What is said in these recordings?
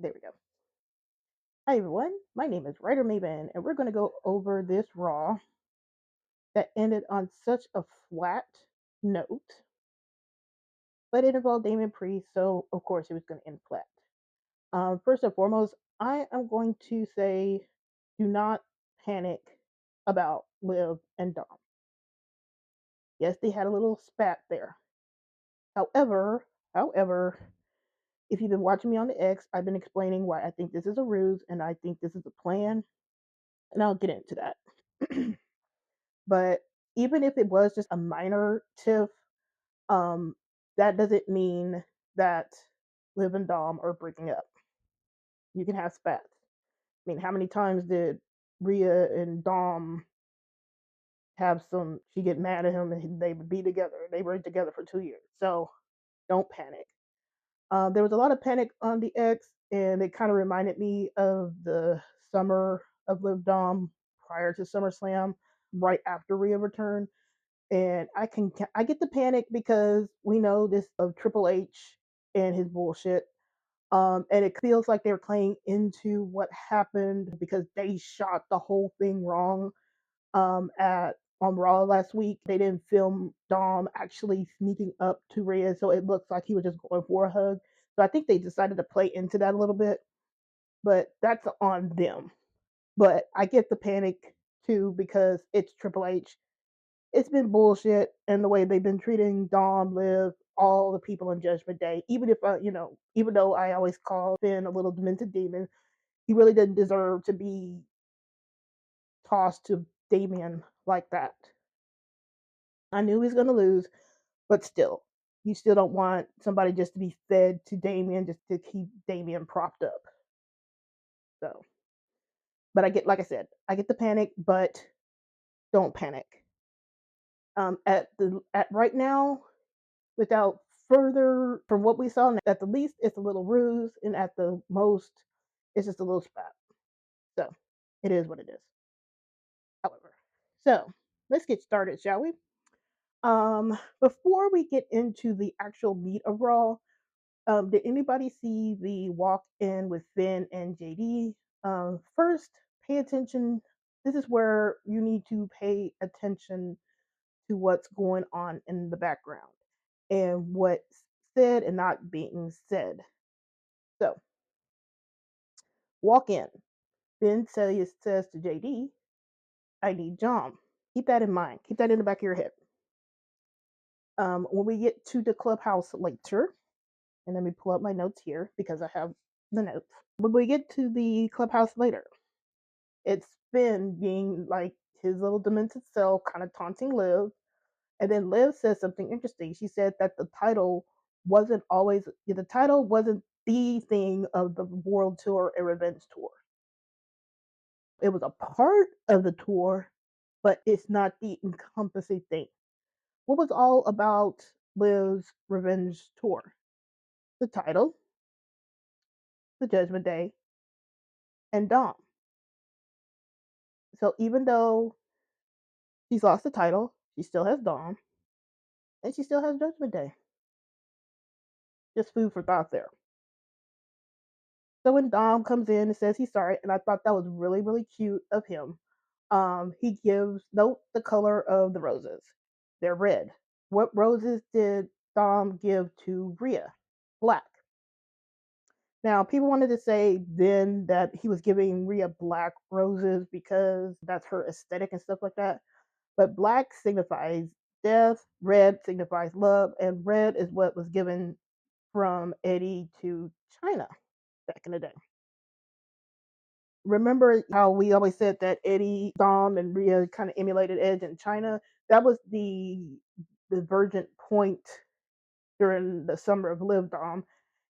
There we go. Hi everyone, my name is WriterMaven, and we're going to go over this Raw that ended on such a flat note, but it involved Damian Priest, so of course it was going to end flat. First and foremost, I am going to say do not panic about Liv and Dom. Yes, they had a little spat there. However, if you've been watching me on the X, I've been explaining why I think this is a ruse and I think this is a plan, and I'll get into that. But even if it was just a minor tiff, um, that doesn't mean that Liv and Dom are breaking up. You can have spats. I mean, how many times did Rhea and Dom have some? She get mad at him, and they would be together. They were together for 2 years, so don't panic. There was a lot of panic on the X, and it kind of reminded me of the summer of Liv Dom prior to SummerSlam, right after Rhea returned. And I get the panic because we know this of Triple H and his bullshit. And it feels like they're playing into what happened because they shot the whole thing wrong at on Raw last week. They didn't film Dom actually sneaking up to Rhea, so it looks like he was just going for a hug. So I think they decided to play into that a little bit, but that's on them. But I get the panic too because it's Triple H. It's been bullshit, and the way they've been treating Dom, Liv, all the people in Judgment Day. Even if even though I always call Finn a little demented demon, he really didn't deserve to be tossed to Damian like that. I knew he was gonna lose, but still, you still don't want somebody just to be fed to Damian just to keep Damian propped up. So, but like I said, I get the panic, but don't panic. At right now, without further from what we saw, at the least it's a little ruse, and at the most it's just a little spat. So it is what it is. However, so let's get started, shall we? Before we get into the actual meat of Raw, did anybody see the walk in with Finn and JD? First, pay attention. This is where you need to pay attention to what's going on in the background and what's said and not being said. So, walk in. Finn says to JD, I need John. Keep that in mind. Keep that in the back of your head. When we get to the clubhouse later, and let me pull up my notes here because I have the notes. When we get to the clubhouse later, it's Finn being like his little demented self, kind of taunting Liv. And then Liv says something interesting. She said that the title wasn't the thing of the world tour and revenge tour. It was a part of the tour, but it's not the encompassing thing. What was all about Liv's revenge tour? The title, the Judgment Day, and Dom. So even though she's lost the title, she still has Dom, and she still has Judgment Day. Just food for thought there. So when Dom comes in and says he's sorry, and I thought that was really, really cute of him, he gives note the color of the roses. They're red. What roses did Dom give to Rhea? Black. Now, people wanted to say then that he was giving Rhea black roses because that's her aesthetic and stuff like that. But black signifies death, red signifies love, and red is what was given from Eddie to China back in the day. Remember how we always said that Eddie, Dom, and Rhea kind of emulated Edge in China? That was the divergent point during the summer of Live Dom,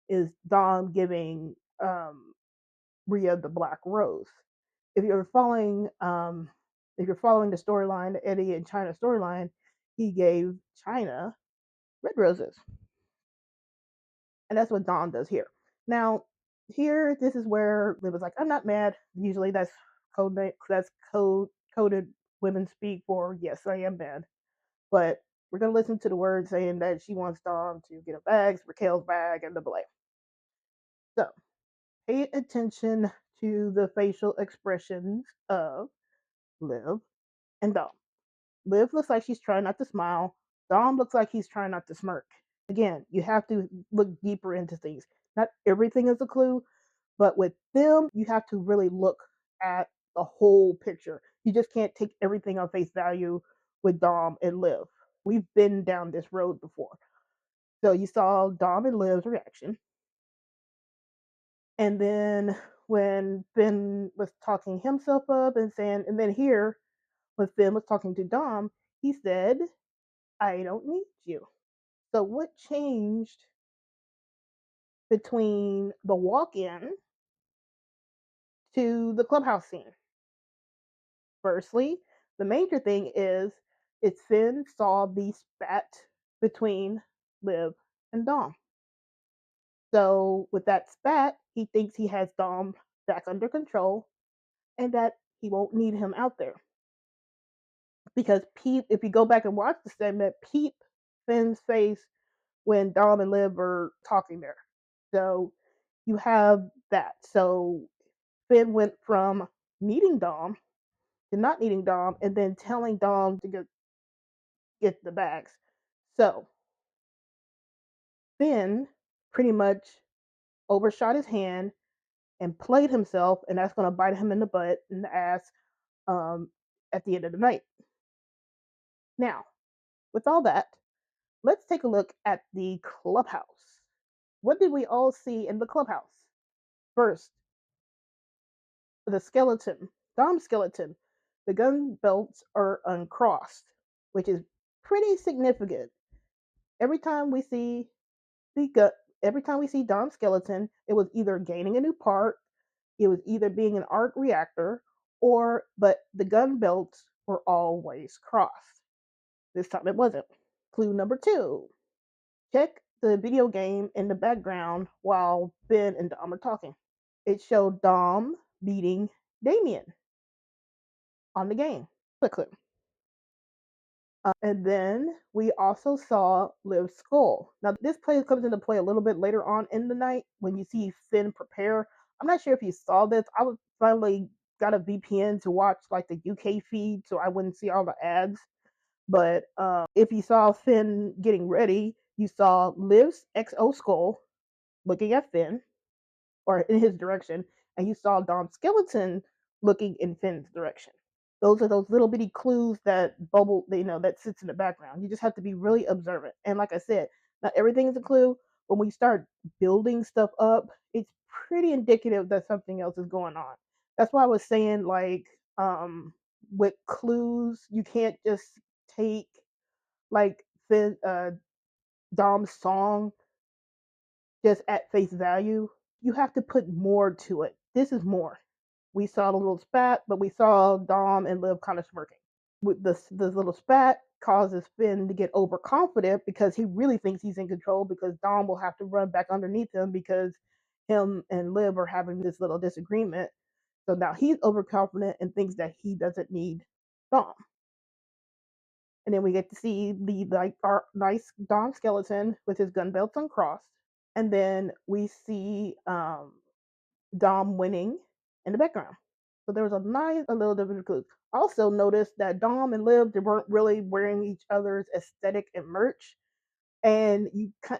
is Dom giving Rhea the black rose. If you're following the storyline, the Eddie and China storyline, he gave China red roses. And that's what Dom does here. Now, here, this is where Liv was like, I'm not mad. Usually that's coded women speak for yes, I am mad. But we're gonna listen to the words saying that she wants Dom to get her bags, Raquel's bag, and the blame. So pay attention to the facial expressions of Liv and Dom. Liv looks like she's trying not to smile. Dom looks like he's trying not to smirk. Again, you have to look deeper into things. Not everything is a clue, but with them, you have to really look at the whole picture. You just can't take everything on face value with Dom and Liv. We've been down this road before. So you saw Dom and Liv's reaction. And then when Finn was talking himself up and saying, and then here, when Finn was talking to Dom, he said, I don't need you. So what changed between the walk in to the clubhouse scene? Firstly, the major thing is it's Finn saw the spat between Liv and Dom. So with that spat, he thinks he has Dom back under control and that he won't need him out there. Because Pete, if you go back and watch the segment, Pete Finn's face when Dom and Liv are talking there. So you have that. So Finn went from needing Dom to not needing Dom and then telling Dom to get the bags. So Finn pretty much overshot his hand and played himself, and that's going to bite him in the butt and the ass um, at the end of the night. Now, with all that, let's take a look at the clubhouse. What did we all see in the clubhouse? First, the skeleton, Dom's skeleton. The gun belts are uncrossed, which is pretty significant. Every time we see the gun, every time we see Dom's skeleton, it was either gaining a new part, it was either being an arc reactor, but the gun belts were always crossed. This time it wasn't. Clue number 2. Check the video game in the background while Ben and Dom are talking. It showed Dom beating Damian on the game. The clip. And then we also saw Liv's skull. Now, this play comes into play a little bit later on in the night when you see Finn prepare. I'm not sure if you saw this. I was finally got a VPN to watch like the UK feed so I wouldn't see all the ads. But if you saw Finn getting ready, you saw Liv's XO skull looking at Finn or in his direction, and you saw Dom's skeleton looking in Finn's direction. Those are those little bitty clues that bubble, that sits in the background. You just have to be really observant. And like I said, not everything is a clue. When we start building stuff up, it's pretty indicative that something else is going on. That's why I was saying, like, with clues, you can't just take like Dom's song just at face value. You have to put more to it. This is more. We saw the little spat, but we saw Dom and Liv kind of smirking. With this little spat causes Finn to get overconfident because he really thinks he's in control because Dom will have to run back underneath him because him and Liv are having this little disagreement. So now he's overconfident and thinks that he doesn't need Dom. And then we get to see our nice Dom skeleton with his gun belts uncrossed. And then we see Dom winning in the background. So there was a little different clue. Also noticed that Dom and Liv, they weren't really wearing each other's aesthetic and merch. And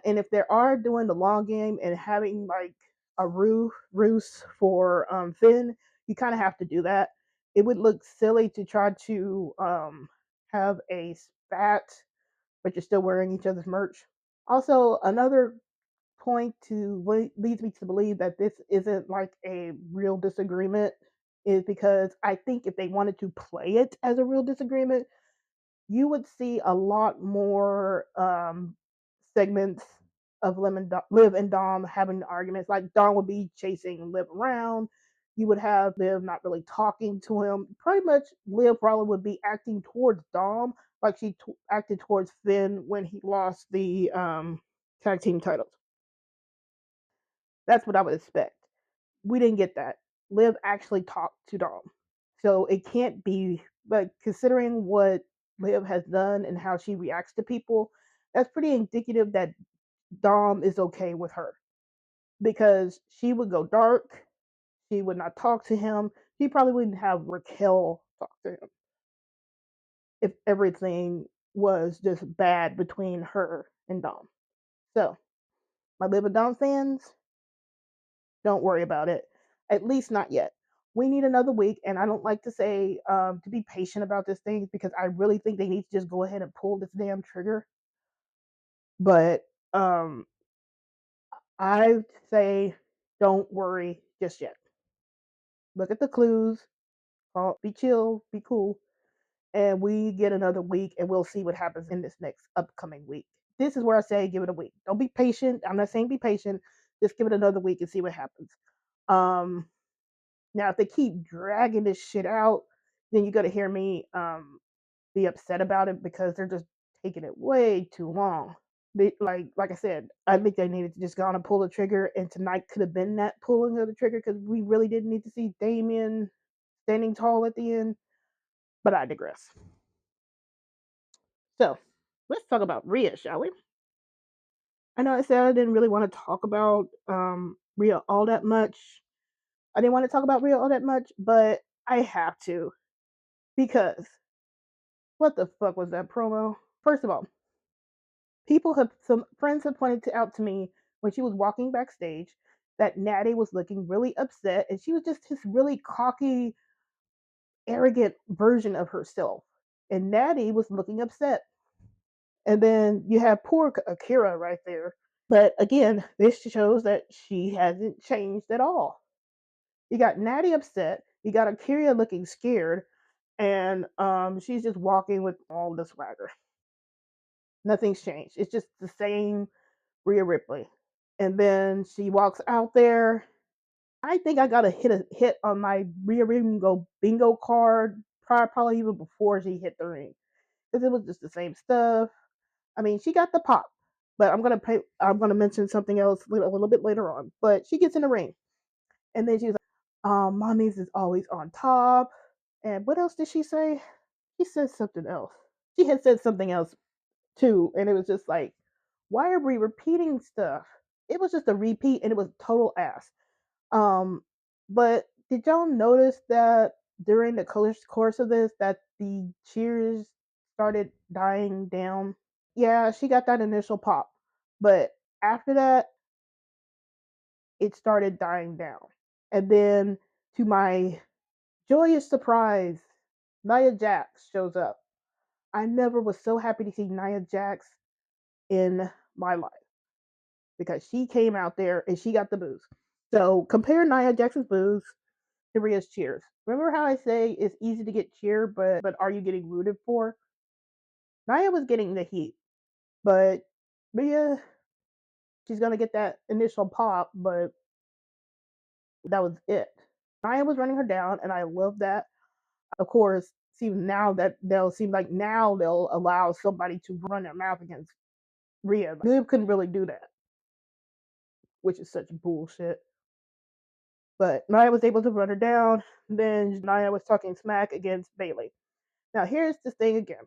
if they are doing the long game and having like a ruse for Finn, you kind of have to do that. It would look silly to try to have a spat, but you're still wearing each other's merch. Also, another point leads me to believe that this isn't like a real disagreement is because I think if they wanted to play it as a real disagreement, you would see a lot more segments of Liv and Dom having arguments. Like Dom would be chasing Liv around. You would have Liv not really talking to him. Pretty much, Liv probably would be acting towards Dom like she acted towards Finn when he lost the tag team titles. That's what I would expect. We didn't get that. Liv actually talked to Dom. So it can't be, but considering what Liv has done and how she reacts to people, that's pretty indicative that Dom is okay with her because she would go dark She would not talk to him. She probably wouldn't have Raquel talk to him if everything was just bad between her and Dom. So, my Live with Dom fans, don't worry about it. At least not yet. We need another week, and I don't like to say to be patient about this thing because I really think they need to just go ahead and pull this damn trigger. But I say don't worry just yet. Look at the clues. Be chill, be cool, and we get another week, and we'll see what happens in this next upcoming week. This is where I say give it a week. Don't be patient. I'm not saying be patient. Just give it another week and see what happens. Um, Now, if they keep dragging this shit out, then you got to hear me be upset about it because they're just taking it way too long. They, like I said, I think they needed to just go on and pull the trigger, and tonight could have been that pulling of the trigger because we really didn't need to see Damian standing tall at the end. But I digress. So let's talk about Rhea, shall we? I know I said I didn't really want to talk about Rhea all that much. I didn't want to talk about Rhea all that much, but I have to because what the fuck was that promo? First of all, some friends have pointed out to me when she was walking backstage that Natty was looking really upset, and she was just this really cocky, arrogant version of herself. And Natty was looking upset. And then you have poor Akira right there. But again, this shows that she hasn't changed at all. You got Natty upset. You got Akira looking scared, and she's just walking with all the swagger. Nothing's changed. It's just the same Rhea Ripley. And then she walks out there. I think I got a hit on my Rhea bingo card probably even before she hit the ring because it was just the same stuff. I mean, she got the pop, but I'm gonna mention something else a little bit later on. But she gets in the ring, and then she's like, "Mommy's is always on top." And what else did she say? She said something else. She had said something else too, and it was just like, why are we repeating stuff? It was just a repeat, and it was total ass. Um, but did y'all notice that during the course of this, that the cheers started dying down? Yeah, she got that initial pop, but after that, it started dying down. And then, to my joyous surprise, Nia Jax shows up. I never was so happy to see Nia Jax in my life because she came out there and she got the booze. So compare Nia Jax's booze to Rhea's cheers. Remember how I say it's easy to get cheer, but are you getting rooted for? Nia was getting the heat, but Rhea, she's gonna get that initial pop, but that was it. Nia was running her down, and I love that. Of course, seem like now they'll allow somebody to run their mouth against Rhea. Liv couldn't really do that, which is such bullshit. But Nia was able to run her down. Then Nia was talking smack against Bayley. Now here's the thing again.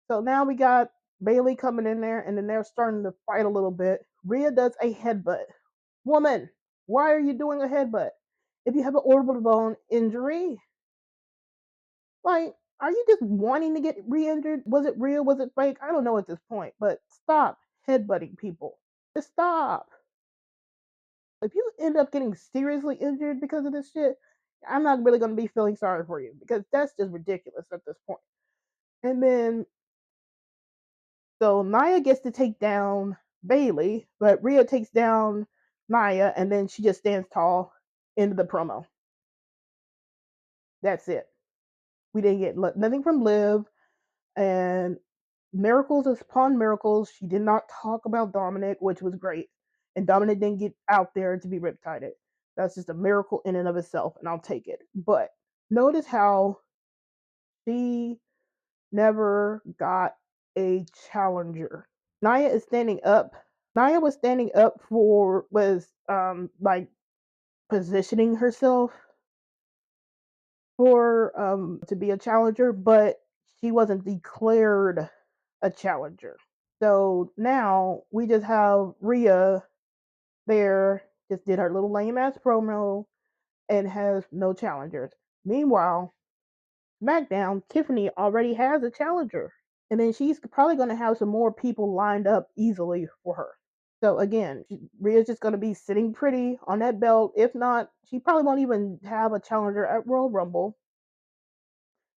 So now we got Bayley coming in there, and then they're starting to fight a little bit. Rhea does a headbutt. Woman, why are you doing a headbutt? If you have an orbital bone injury, like, are you just wanting to get re-injured? Was it real? Was it fake? I don't know at this point. But stop headbutting people. Just stop. If you end up getting seriously injured because of this shit, I'm not really going to be feeling sorry for you because that's just ridiculous at this point. And then, so Nia gets to take down Bayley, but Rhea takes down Nia, and then she just stands tall into the promo. That's it. We didn't get nothing from Liv, and miracles upon miracles. She did not talk about Dominik, which was great. And Dominik didn't get out there to be riptided. That's just a miracle in and of itself, and I'll take it. But notice how she never got a challenger. Nia is standing up. Nia was standing up was like positioning herself for to be a challenger, but she wasn't declared a challenger. So now we just have Rhea there, just did her little lame ass promo, and has no challengers. Meanwhile, SmackDown, Tiffany already has a challenger. And then she's probably going to have some more people lined up easily for her. So again, Rhea's just going to be sitting pretty on that belt. If not, she probably won't even have a challenger at Royal Rumble.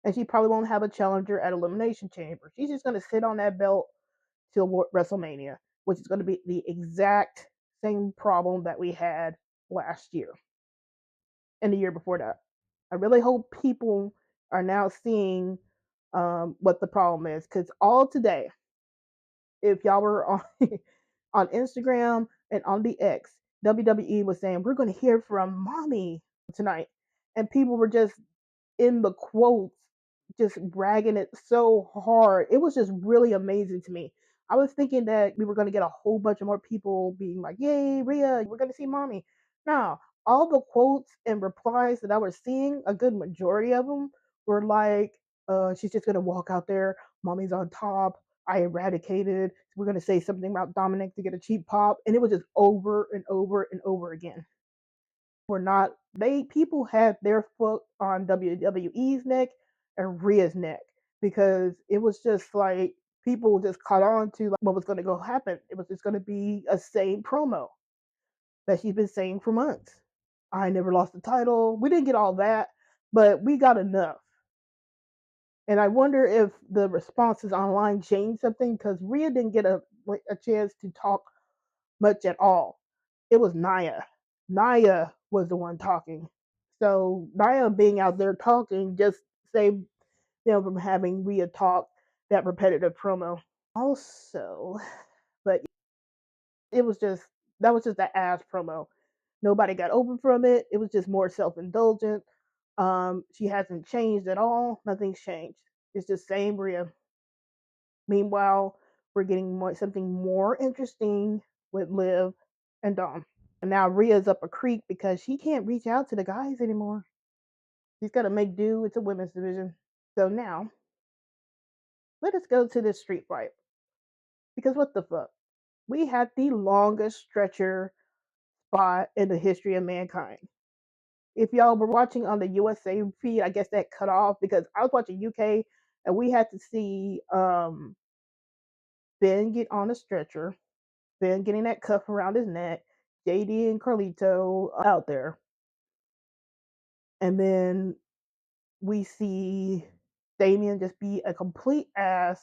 And she probably won't have a challenger at Elimination Chamber. She's just going to sit on that belt till WrestleMania, which is going to be the exact same problem that we had last year and the year before that. I really hope people are now seeing what the problem is, because all today, if y'all were on on Instagram and on the X, WWE was saying we're going to hear from mommy tonight, and people were just in the quotes just bragging it so hard. It was just really amazing to me. I was thinking that we were going to get a whole bunch of more people being like, "Yay, Rhea, we're going to see mommy." Now, all the quotes and replies that I was seeing, a good majority of them were like, she's just going to walk out there, mommy's on top, I eradicated, we're going to say something about Dominik to get a cheap pop." And it was just over and over and over again. Were not they people had their foot on WWE's neck and Rhea's neck, because it was just like people just caught on to like what was going to go happen. It was just going to be a same promo that she's been saying for months. I never lost the title. We didn't get all that, but we got enough. And I wonder if the responses online changed something, because Rhea didn't get a chance to talk much at all. It was Nia. Nia was the one talking. So Nia being out there talking just saved them from having Rhea talk that repetitive promo. Also, but it was just that was just the ass promo. Nobody got open from it. It was just more self-indulgent. She hasn't changed at all. Nothing's changed. It's just same Rhea. Meanwhile, we're getting something more interesting with Liv and Dom. And now Rhea's up a creek because she can't reach out to the guys anymore. She's got to make do. It's a women's division. So now, let us go to this street fight. Because what the fuck? We had the longest stretcher spot in the history of mankind. If y'all were watching on the USA feed, I guess that cut off because I was watching UK and we had to see Ben get on a stretcher, Ben getting that cuff around his neck, JD and Carlito out there. And then we see Damian just be a complete ass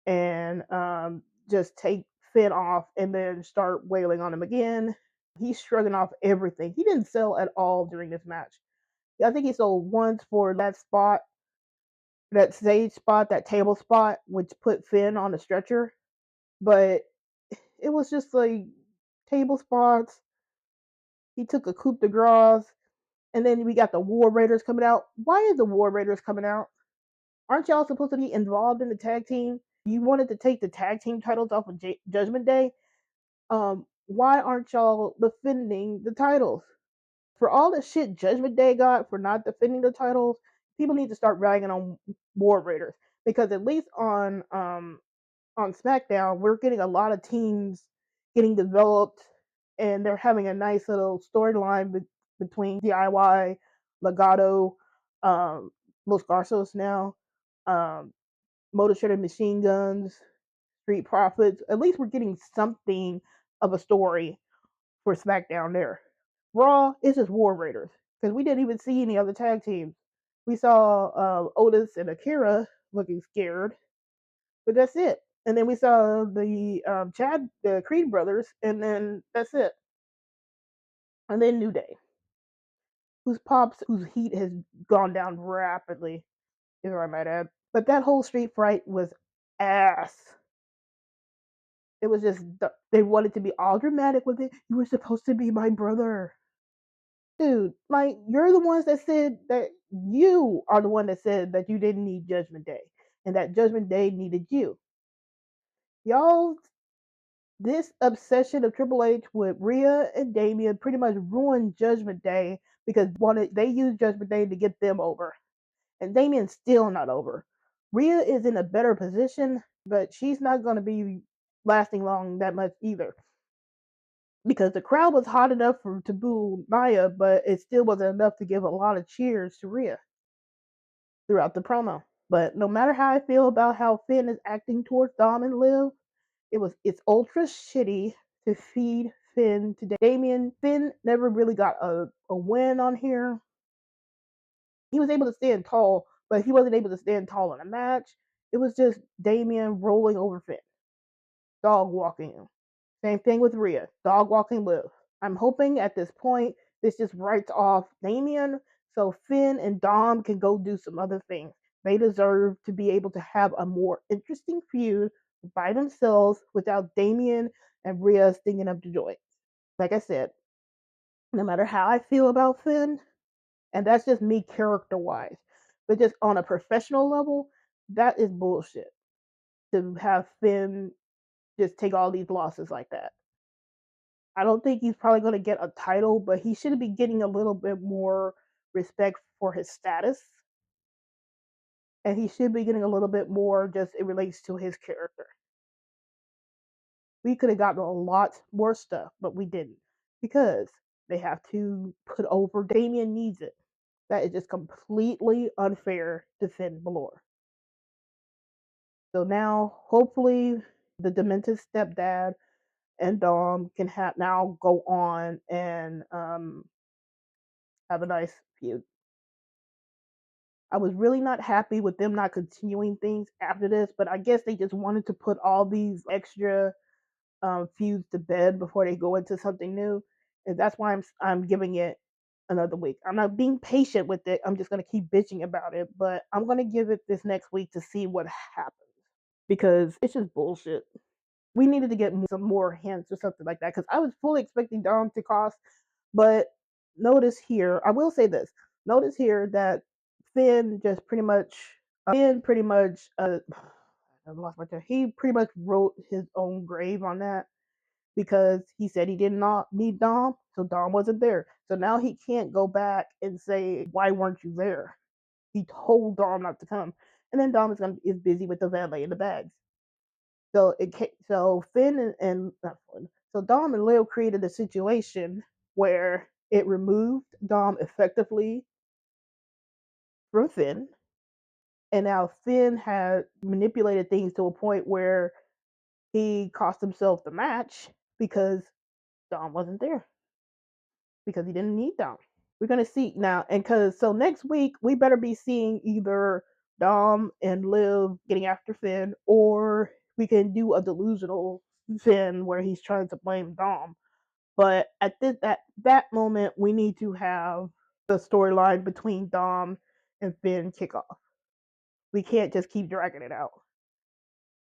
and just take Finn off and then start wailing on him again. He's shrugging off everything. He didn't sell at all during this match. I think he sold once for that spot, that stage spot, that table spot, which put Finn on the stretcher. But it was just like table spots. He took a coup de grace. And then we got the War Raiders coming out. Why is the War Raiders coming out? Aren't y'all supposed to be involved in the tag team? You wanted to take the tag team titles off of Judgment Day. Why aren't y'all defending the titles? For all the shit Judgment Day got for not defending the titles, people need to start ragging on War Raiders, because at least on SmackDown, we're getting a lot of teams getting developed, and they're having a nice little storyline between DIY, Legado, Los Garços now, Motor Shredder Machine Guns, Street Profits. At least we're getting something of a story for SmackDown there. Raw is just War Raiders, because we didn't even see any other tag teams. We saw Otis and Akira looking scared, but that's it. And then we saw the the Creed brothers, and then that's it. And then New Day, whose heat has gone down rapidly, is what I might add. But that whole street fight was ass. It was just they wanted to be all dramatic with it. You were supposed to be my brother, dude. Like, you're the ones that said that you are the one that said that you didn't need Judgment Day, and that Judgment Day needed you. Y'all, this obsession of Triple H with Rhea and Damian pretty much ruined Judgment Day, because they used Judgment Day to get them over, and Damian's still not over. Rhea is in a better position, but she's not going to be lasting long that much either. because the crowd was hot enough to boo Nia, but it still wasn't enough to give a lot of cheers to Rhea throughout the promo. But no matter how I feel about how Finn is acting towards Dom and Liv, it's ultra shitty to feed Finn to Damian. Finn never really got a win on here. He was able to stand tall, but he wasn't able to stand tall in a match. It was just Damian rolling over Finn, dog walking him. Same thing with Rhea, dog walking Liv. I'm hoping at this point this just writes off Damian so Finn and Dom can go do some other things. They deserve to be able to have a more interesting feud by themselves without Damian and Rhea stinging up the joint. Like I said, no matter how I feel about Finn, and that's just me character wise, but just on a professional level, that is bullshit to have Finn just take all these losses like that. I don't think he's probably going to get a title, but he should be getting a little bit more respect for his status. And he should be getting a little bit more just it relates to his character. We could have gotten a lot more stuff, but we didn't. Because they have to put over Damian needs it. That is just completely unfair to Finn Balor. So now, hopefully, the demented stepdad and Dom can now go on and have a nice feud. I was really not happy with them not continuing things after this, but I guess they just wanted to put all these extra feuds to bed before they go into something new, and that's why I'm giving it another week. I'm not being patient with it. I'm just gonna keep bitching about it, but I'm gonna give it this next week to see what happens because it's just bullshit. We needed to get some more hints or something like that because I was fully expecting Dom to cost, but notice here, I will say this. Notice here that Finn just pretty much, I lost my turn. He pretty much wrote his own grave on that because he said he did not need Dom, so Dom wasn't there. So now he can't go back and say, "Why weren't you there?" He told Dom not to come, and then Dom is busy with the valet and the bags. So Finn and not Finn, so Dom and Leo created a situation where it removed Dom effectively from Finn, and now Finn had manipulated things to a point where he cost himself the match because Dom wasn't there because he didn't need Dom. We're gonna see now, and because so next week we better be seeing either Dom and Liv getting after Finn, or we can do a delusional Finn where he's trying to blame Dom. But at that moment, we need to have the storyline between Dom and Finn kick off. We can't just keep dragging it out.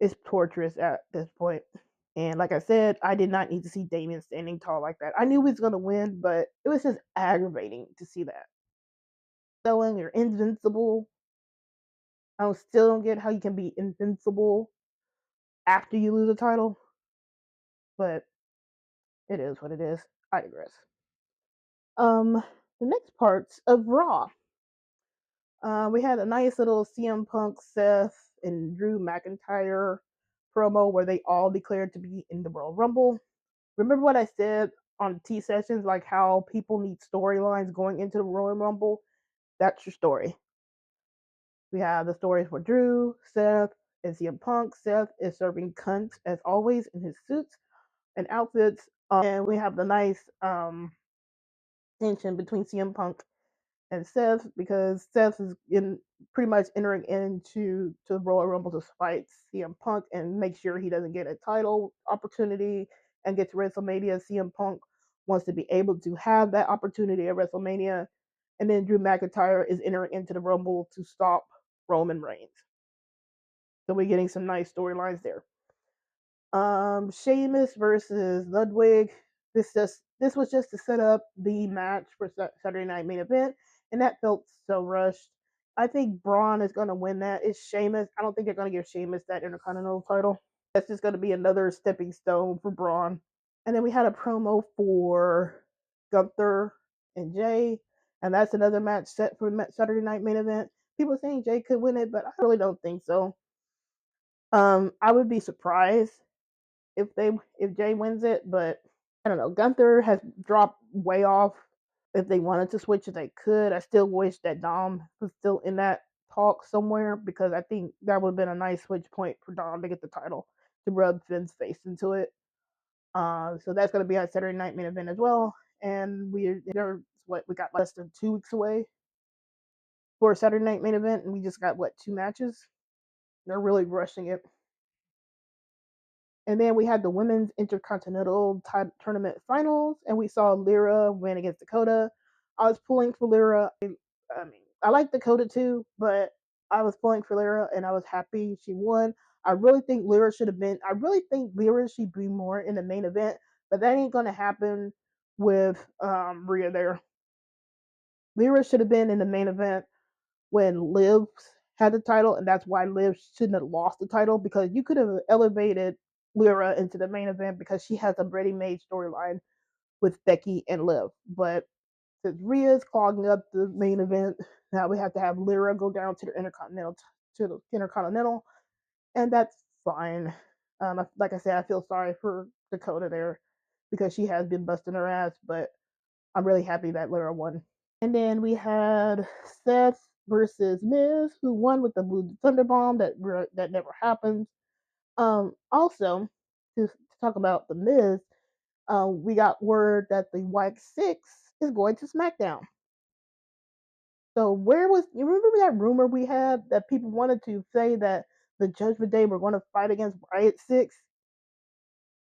It's torturous at this point. And like I said, I did not need to see Damian standing tall like that. I knew he was going to win, but it was just aggravating to see that. Selling you're invincible. I still don't get how you can be invincible after you lose a title, but it is what it is. I digress. The next parts of Raw. We had a nice little CM Punk, Seth, and Drew McIntyre promo where they all declared to be in the Royal Rumble. Remember what I said on T sessions, like how people need storylines going into the Royal Rumble? That's your story. We have the stories for Drew, Seth, and CM Punk. Seth is serving cunts as always in his suits and outfits. And we have the nice tension between CM Punk and Seth because Seth is pretty much entering into the Royal Rumble to fight CM Punk and make sure he doesn't get a title opportunity and get to WrestleMania. CM Punk wants to be able to have that opportunity at WrestleMania, and then Drew McIntyre is entering into the Rumble to stop Roman Reigns. So we're getting some nice storylines there. Sheamus versus Ludwig. This was just to set up the match for Saturday Night Main Event, and that felt so rushed. I think Braun is going to win that. It's Sheamus. I don't think they're going to give Sheamus that Intercontinental title. That's just going to be another stepping stone for Braun. And then we had a promo for Gunther and Jay, and that's another match set for Saturday Night Main Event. People are saying Jay could win it, but I really don't think so. I would be surprised if Jay wins it, but I don't know. Gunther has dropped way off. If they wanted to switch it, they could. I still wish that Dom was still in that talk somewhere because I think that would have been a nice switch point for Dom to get the title to rub Finn's face into it. So that's going to be our Saturday night main event as well. And we got less than 2 weeks away for a Saturday night main event, and we just got 2 matches. They're really rushing it. And then we had the women's intercontinental tournament finals, and we saw Lyra win against Dakota. I was pulling for Lyra. I mean, I like Dakota too, but I was pulling for Lyra, and I was happy she won. I really think Lyra should have been. I really think Lyra should be more in the main event, but that ain't gonna happen with Rhea there. Lyra should have been in the main event when Liv had the title, and that's why Liv shouldn't have lost the title because you could have elevated Lyra into the main event because she has a ready-made storyline with Becky and Liv. But since Rhea's clogging up the main event, now we have to have Lyra go down to the Intercontinental, and that's fine. Like I said, I feel sorry for Dakota there because she has been busting her ass, but I'm really happy that Lyra won. And then we had Seth versus Miz, who won with the Blue Thunder Bomb that never happened. Also, to talk about the Miz, we got word that the White Six is going to SmackDown. So where was you remember that rumor we had that people wanted to say that the Judgment Day were going to fight against Riot Six?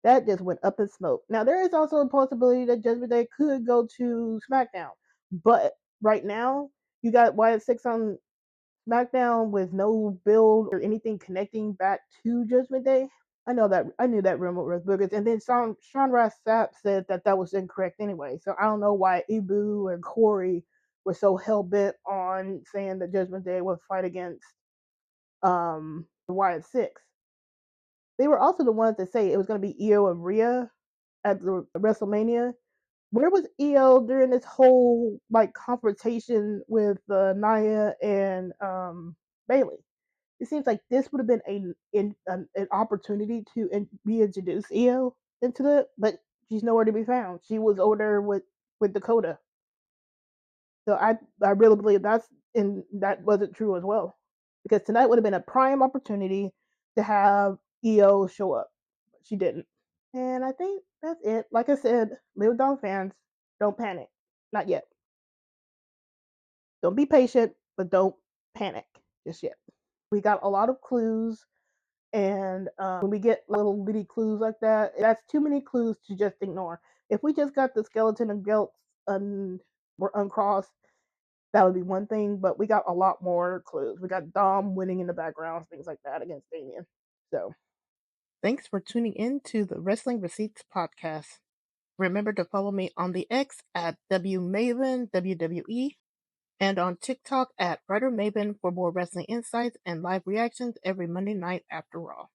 That just went up in smoke. Now there is also a possibility that Judgment Day could go to SmackDown, but right now you got Wyatt Six on SmackDown with no build or anything connecting back to Judgment Day. I knew that rumor was boogers, and then Sean Ross Sapp said that that was incorrect anyway. So I don't know why Ibu and Corey were so hell bent on saying that Judgment Day would fight against the Wyatt Six. They were also the ones that say it was going to be Io and Rhea at the WrestleMania. Where was Io during this whole confrontation with Nia and Bailey? It seems like this would have been an opportunity to reintroduce Io into it, but she's nowhere to be found. She was over there with Dakota. So I really believe that wasn't true as well, because tonight would have been a prime opportunity to have Io show up, but she didn't. And I think that's it. Like I said, Live Dog fans, don't panic. Not yet. Don't be patient, but don't panic just yet. We got a lot of clues, and when we get little bitty clues like that, that's too many clues to just ignore. If we just got the skeleton and belts were uncrossed, that would be one thing, but we got a lot more clues. We got Dom winning in the background, things like that against Damian. So, thanks for tuning in to the Wrestling Receipts podcast. Remember to follow me on the X at WMaven, WWE, and on TikTok at WriterMaven for more wrestling insights and live reactions every Monday night after Raw.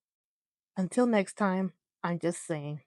Until next time, I'm just saying.